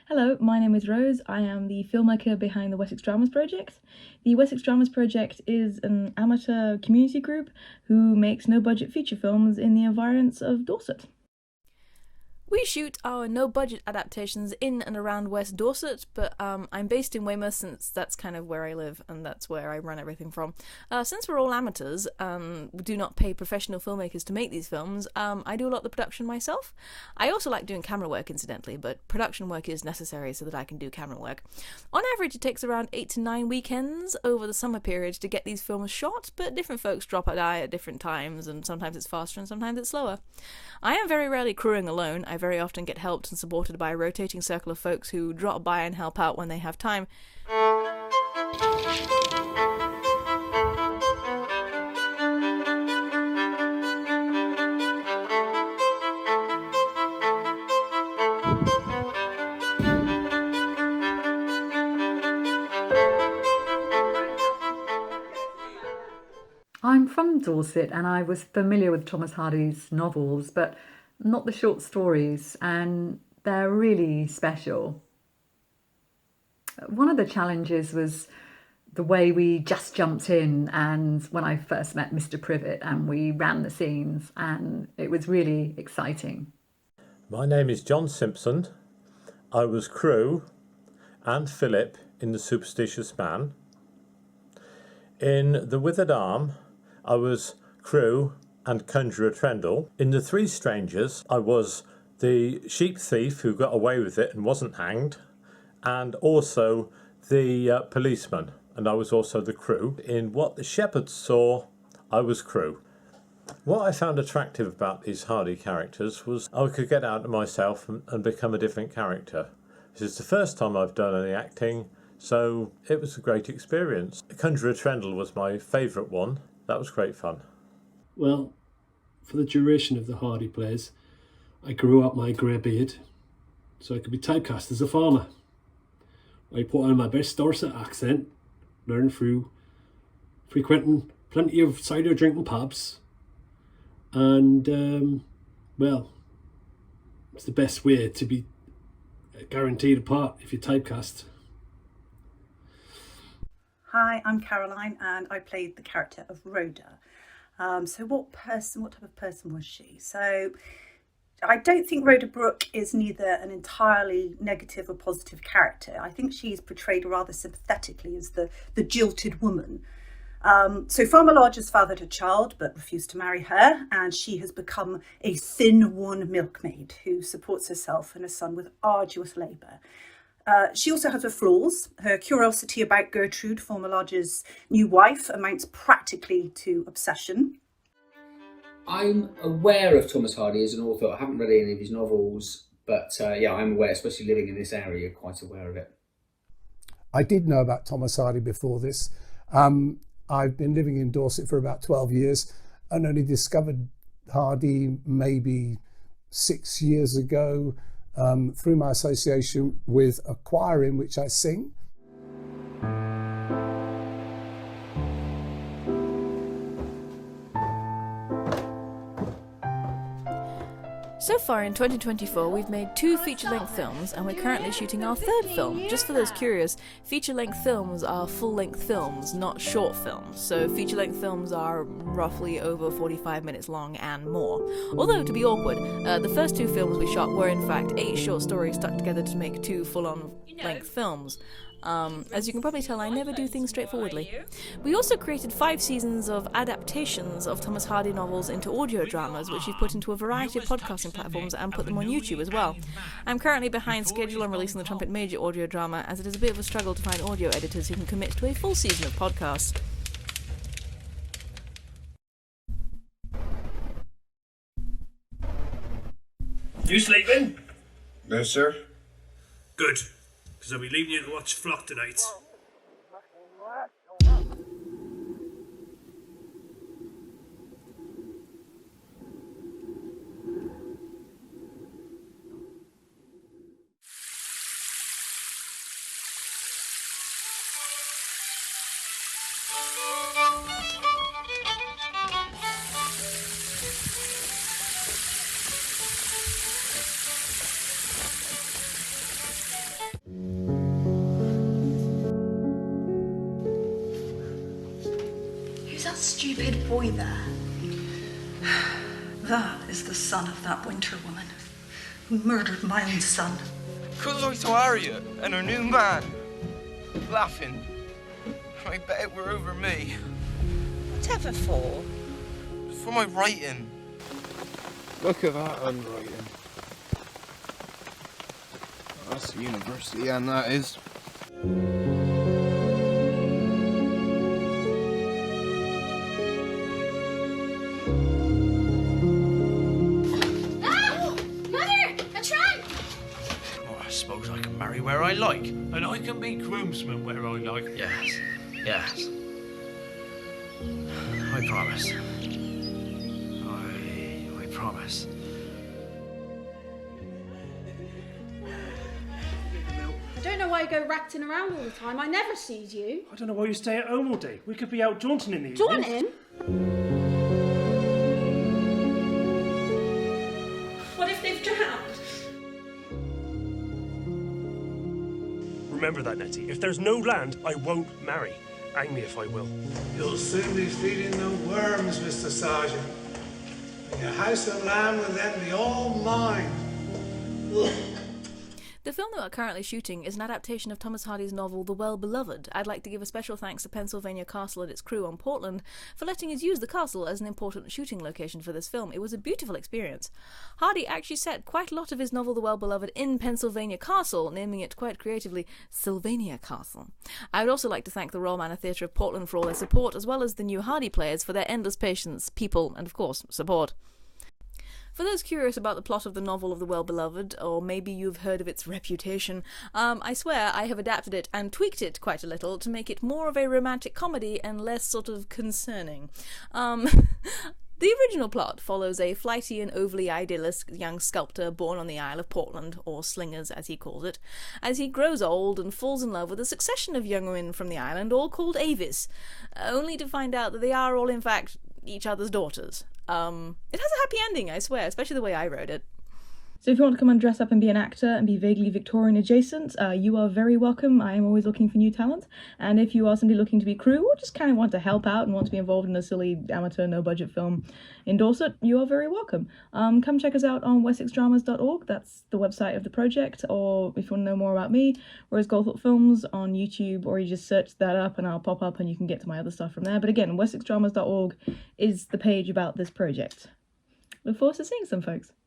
Hello, my name is Rose. I am the filmmaker behind the Wessex Dramas project. The Wessex Dramas project is an amateur community group who makes no-budget feature films in the environs of Dorset. We shoot our no-budget adaptations in and around West Dorset, but I'm based in Weymouth since that's kind of where I live and that's where I run everything from. Since we're all amateurs, we do not pay professional filmmakers to make these films, I do a lot of the production myself. I also like doing camera work, incidentally, but production work is necessary so that I can do camera work. On average, it takes around 8 to 9 weekends over the summer period to get these films shot, but different folks drop a die at different times, and sometimes it's faster and sometimes it's slower. I am very rarely crewing alone. I very often get helped and supported by a rotating circle of folks who drop by and help out when they have time. I'm from Dorset and I was familiar with Thomas Hardy's novels, but not the short stories, and they're really special. One of the challenges was the way we just jumped in, and when I first met Mr. Privet and we ran the scenes, and it was really exciting. My name is John Simpson. I was Crew and Philip in The Superstitious Man. In The Withered Arm, I was Crew and Conjurer Trendle. In The Three Strangers, I was the sheep thief who got away with it and wasn't hanged, and also the policeman, and I was also the Crew. In What the Shepherds Saw, I was Crew. What I found attractive about these Hardy characters was I could get out of myself and become a different character. This is the first time I've done any acting, so it was a great experience. Conjurer Trendle was my favourite one. That was great fun. Well, for the duration of the Hardy plays, I grew up my grey beard so I could be typecast as a farmer. I put on my best Dorset accent, learned through frequenting plenty of cider drinking pubs, and well, it's the best way to be guaranteed a part if you're typecast. Hi, I'm Caroline and I played the character of Rhoda. So what type of person was she? So I don't think Rhoda Brooke is neither an entirely negative or positive character. I think she's portrayed rather sympathetically as the jilted woman. So Farmer Lodge has fathered a child but refused to marry her, and she has become a thin, worn milkmaid who supports herself and her son with arduous labour. She also has her flaws. Her curiosity about Gertrude, Farmer Lodge's new wife, amounts practically to obsession. I'm aware of Thomas Hardy as an author. I haven't read any of his novels, but yeah, I'm aware, especially living in this area, quite aware of it. I did know about Thomas Hardy before this. I've been living in Dorset for about 12 years and only discovered Hardy maybe 6 years ago through my association with a choir in which I sing. So far in 2024, we've made 2 feature-length films, and we're currently shooting our 3rd film. Just for those curious, feature-length films are full-length films, not short films. So feature-length films are roughly over 45 minutes long and more. Although, to be awkward, the first 2 films we shot were in fact 8 short stories stuck together to make 2 full-on length films. As you can probably tell, I never do things straightforwardly. We also created 5 seasons of adaptations of Thomas Hardy novels into audio dramas, which we've put into a variety of podcasting platforms and put them on YouTube as well. I'm currently behind schedule on releasing the Trumpet Major audio drama, as it is a bit of a struggle to find audio editors who can commit to a full season of podcasts. You sleeping? No, sir. Good, because I'll be leaving you to watch Flock tonight. stupid boy there? That is the son of that winter woman who murdered my own son. Because I saw Harriet and her new man laughing. I bet it were over me. Whatever for? For my writing. Look at that handwriting. That's the university, and that is. Suppose I can marry where I like, and I can be groomsman where I like. Yes, yes. I promise. I promise. I don't know why you go racting around all the time. I never sees you. I don't know why you stay at home all day. We could be out jaunting in the evening. Jaunting? What if they've drowned? Remember that, Nettie. If there's no land, I won't marry. Hang me if I will. You'll soon be feeding the worms, Mr. Sergeant. And your house and land will then be all mine. The film that we're currently shooting is an adaptation of Thomas Hardy's novel The Well-Beloved. I'd like to give a special thanks to Pennsylvania Castle and its crew on Portland for letting us use the castle as an important shooting location for this film. It was a beautiful experience. Hardy actually set quite a lot of his novel The Well-Beloved in Pennsylvania Castle, naming it quite creatively Sylvania Castle. I would also like to thank the Royal Manor Theatre of Portland for all their support, as well as the new Hardy players for their endless patience, people, and of course, support. For those curious about the plot of the novel of The Well-Beloved, or maybe you've heard of its reputation, I swear I have adapted it and tweaked it quite a little to make it more of a romantic comedy and less sort of concerning. The original plot follows a flighty and overly idealist young sculptor born on the Isle of Portland, or Slingers as he calls it, as he grows old and falls in love with a succession of young women from the island, all called Avis, only to find out that they are all in fact each other's daughters. It has a happy ending, I swear, especially the way I wrote it. So if you want to come and dress up and be an actor and be vaguely Victorian adjacent, you are very welcome. I am always looking for new talent. And if you are somebody looking to be crew or just kind of want to help out and want to be involved in a silly amateur no-budget film in Dorset, you are very welcome. Come check us out on wessexdramas.org. That's the website of the project. Or if you want to know more about me, Rose Goldthorpe Films on YouTube, or you just search that up and I'll pop up and you can get to my other stuff from there. But again, wessexdramas.org is the page about this project. Look forward to seeing some folks.